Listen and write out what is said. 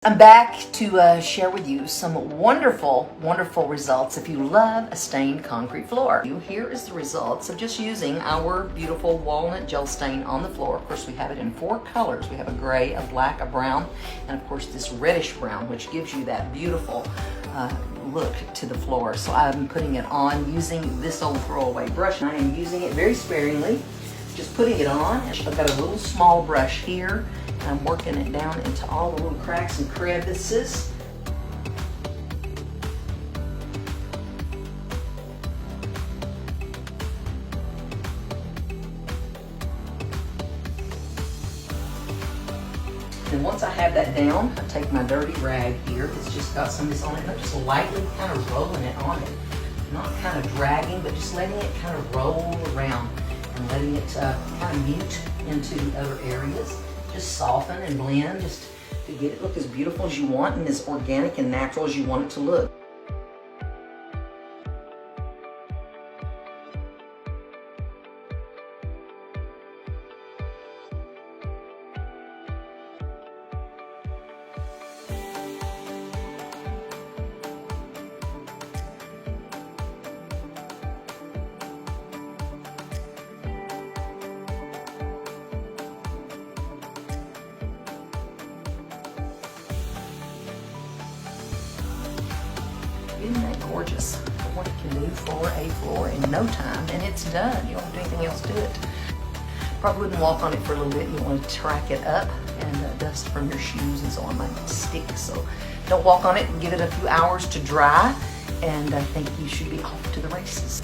I'm back to share with you some wonderful, wonderful results if you love a stained concrete floor. Here is the results of just using our beautiful walnut gel stain on the floor. Of course, we have it in 4 colors. We have a gray, a black, a brown, and of course this reddish brown, which gives you that beautiful look to the floor. So I'm putting it on using this old throwaway brush. I am using it very sparingly, just putting it on. I've got a little small brush here. I'm working it down into all the little cracks and crevices. And once I have that down, I take my dirty rag here. It's just got some of this on it. And I'm just lightly kind of rolling it on it. Not kind of dragging, but just letting it kind of roll around and letting it kind of mute into the other areas. Just soften and blend just to get it look as beautiful as you want and as organic and natural as you want it to look. Isn't that gorgeous? What it can do for a floor in no time, and it's done. You don't have to do anything else to it. Probably wouldn't walk on it for a little bit. You want to track it up, and dust from your shoes and so on might stick. So don't walk on it and give it a few hours to dry, and I think you should be off to the races.